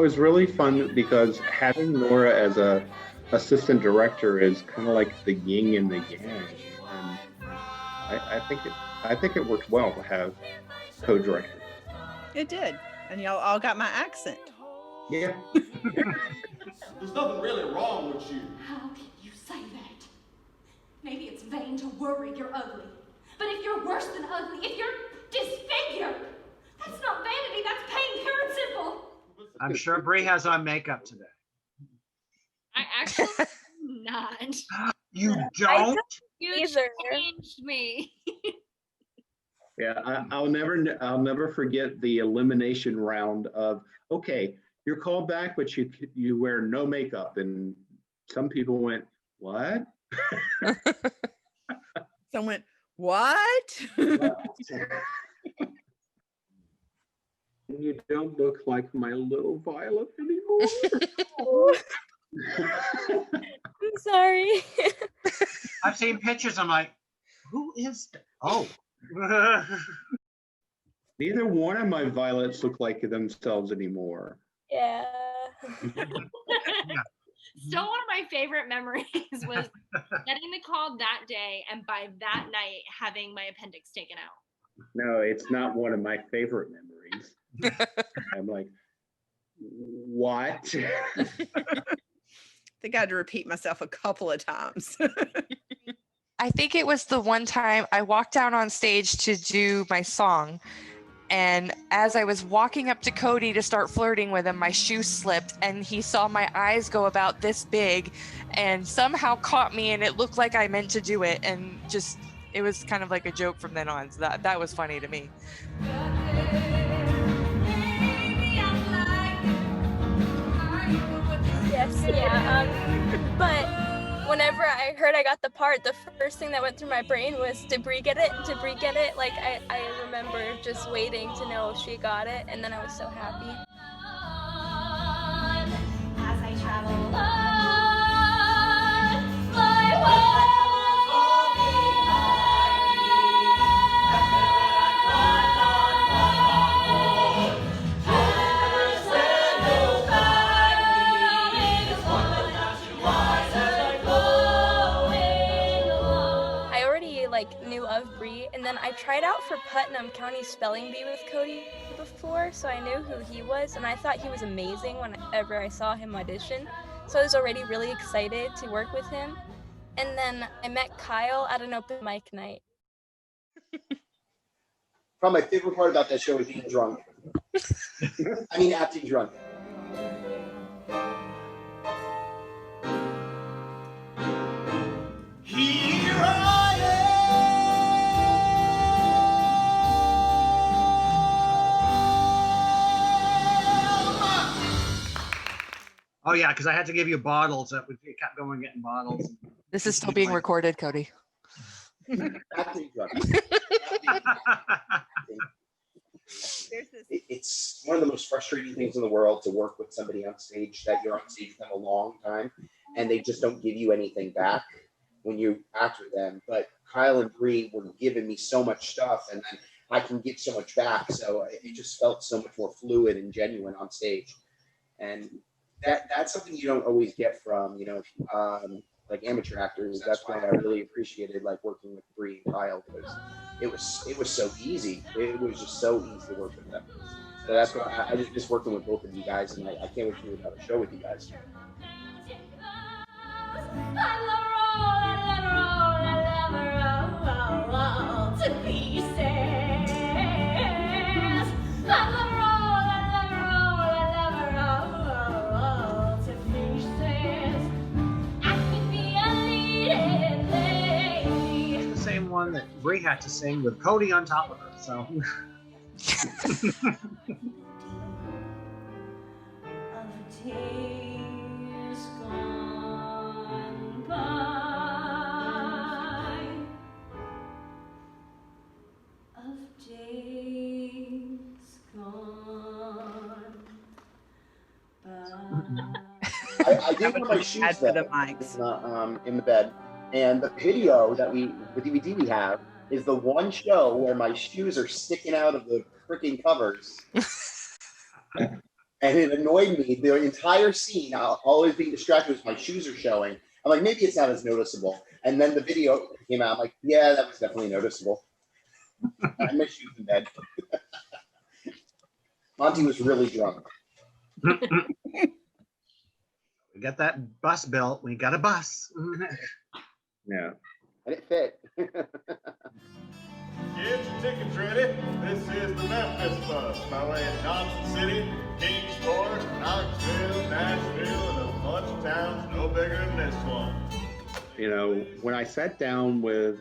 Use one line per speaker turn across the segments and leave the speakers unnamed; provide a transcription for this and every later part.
was really fun because having Nora as a assistant director is kind of like the yin and the yang, and I think it worked well to have co-directors.
It did, and y'all all got my accent.
Yeah.
There's nothing really wrong with you.
How can you say that? Maybe it's vain to worry you're ugly. But if you're worse than ugly, if you're disfigured, that's not vanity, that's pain, pure and simple.
I'm sure Bree has on makeup today.
I actually not.
You don't?
You
Either.
changed me.
Yeah, I'll never forget the elimination round of, okay, you're called back, but you wear no makeup, and some people went, what?
Some went, what?
You don't look like my little Violet anymore.
I'm sorry.
I've seen pictures. I'm like, who is that? Oh.
Neither one of my Violets look like themselves anymore.
Yeah.
Still one of my favorite memories was getting the call that day and by that night having my appendix taken out.
No, it's not one of my favorite memories. I'm like, what?
I think I had to repeat myself a couple of times.
I think it was the one time I walked down on stage to do my song. And as I was walking up to Cody to start flirting with him, my shoe slipped and he saw my eyes go about this big and somehow caught me, and it looked like I meant to do it. And just, it was kind of like a joke from then on. So that was funny to me.
Yes, yeah. But whenever I heard I got the part, the first thing that went through my brain was, did Bree get it? Did Bree get it? Like, I remember just waiting to know if she got it, and then I was so happy.
As I travel on my way.
Knew of Bree, and then I tried out for Putnam County Spelling Bee with Cody before, so I knew who he was, and I thought he was amazing whenever I saw him audition, so I was already really excited to work with him. And then I met Kyle at an open mic night.
Probably my favorite part about that show was being drunk. I mean, acting drunk.
Here I
Oh yeah, because I had to give you bottles. That we kept going getting bottles.
This is still being recorded, Cody.
It's one of the most frustrating things in the world to work with somebody on stage that you're on stage with them a long time and they just don't give you anything back when you act with them. But Kyle and Bree were giving me so much stuff, and then I can get so much back. So it just felt so much more fluid and genuine on stage. And that's something you don't always get from, like amateur actors. That's why I really appreciated like working with Bree and Kyle, because it was so easy. It was just so easy to work with them. So that's why I just working with both of you guys, and I can't wait to have a show with you guys.
To pieces.
Same one that Bree had to sing with Cody on top of her. So.
I did have my shoes
for the
though,
mics.
in the bed, and the video that the DVD we have is the one show where my shoes are sticking out of the freaking covers, and And it annoyed me. The entire scene, I'll always being distracted as my shoes are showing. I'm like, maybe it's not as noticeable. And then the video came out. I'm like, yeah, that was definitely noticeable. I miss shoes in bed. Monty was really drunk.
We got that bus built. We got a bus.
Yeah.
And it fit.
Get your tickets ready. This is the Memphis bus by way of Johnson City, Kingsport, Knoxville, Nashville, and a bunch of towns no bigger than this one.
You know, when I sat down with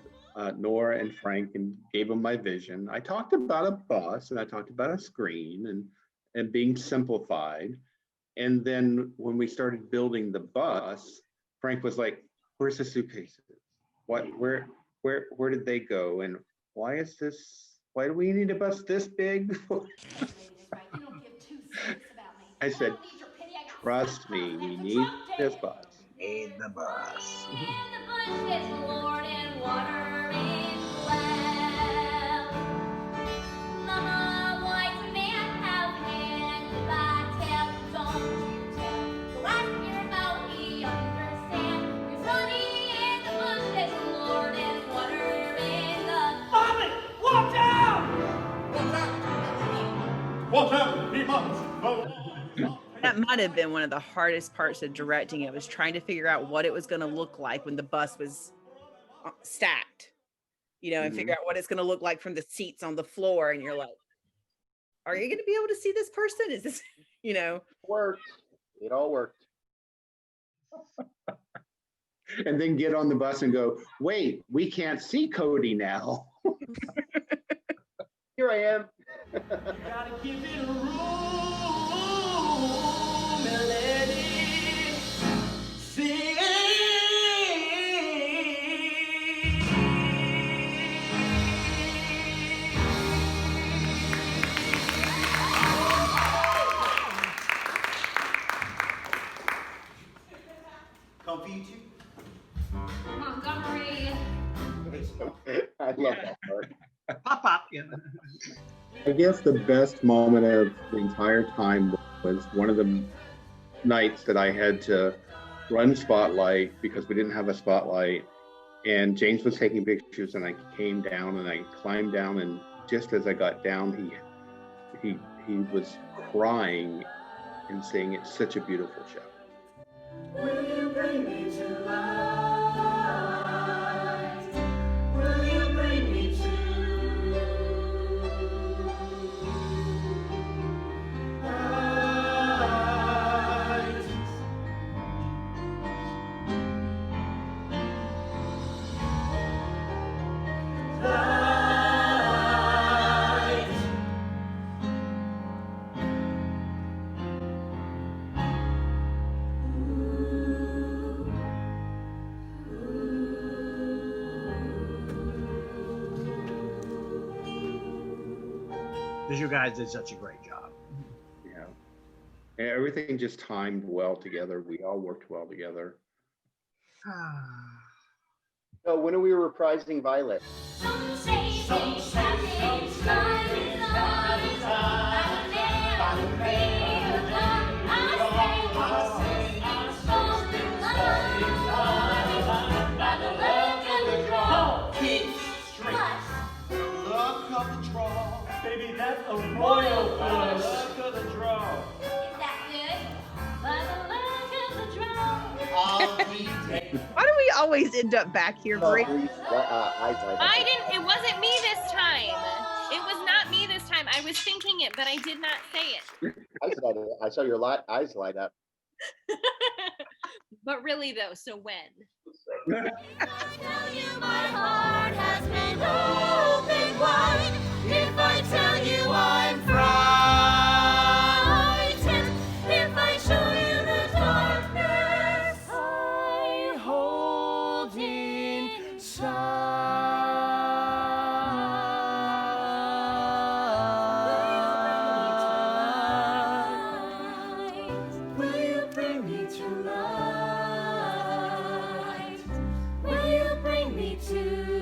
Nora and Frank and gave them my vision, I talked about a bus and I talked about a screen and being simplified. And then when we started building the bus, Frank was like, "Where's the suitcases? Where did they go? And why do we need a bus this big?" I said, "Trust me, we need this bus."
Need the bus.
What happened? He must.
That might have been one of the hardest parts of directing it, was trying to figure out what it was going to look like when the bus was stacked, you know, and figure out what it's going to look like from the seats on the floor. And you're like, are you going to be able to see this person? Is this, you know?
Worked. It all worked.
And then get on the bus and go, "Wait, we can't see Cody now."
Here I am.
You gotta give it a room, melody. Sing. Come for you too.
Montgomery.
I love that part.
Pop up. Yeah.
I guess the best moment of the entire time was one of the nights that I had to run Spotlight because we didn't have a spotlight, and James was taking pictures, and I came down and I climbed down, and just as I got down, he was crying and saying, "It's such a beautiful show."
Will you bring me to light? Will you bring me to light? Light.
Because you guys did such a great job.
Yeah. And everything just timed well together. We all worked well together.
So when are we reprising Violet?
Some say it's happy time. By the name of God, I say it's strong love. By the luck of the draw,
Keep straight. Luck of the draw. Baby, that's a royal flush. Luck of the draw.
Is that good? By the luck of the draw.
I'll be taken.
Why do we always end up back here, Bree?
It wasn't me this time. It was not me this time. I was thinking it, but I did not say it.
I saw your eyes light up.
But really though, so when?
I tell you my heart has been open wide. If I tell you I'm frightened, if I show you the darkness I hold inside. Will you bring me to light? Will you bring me to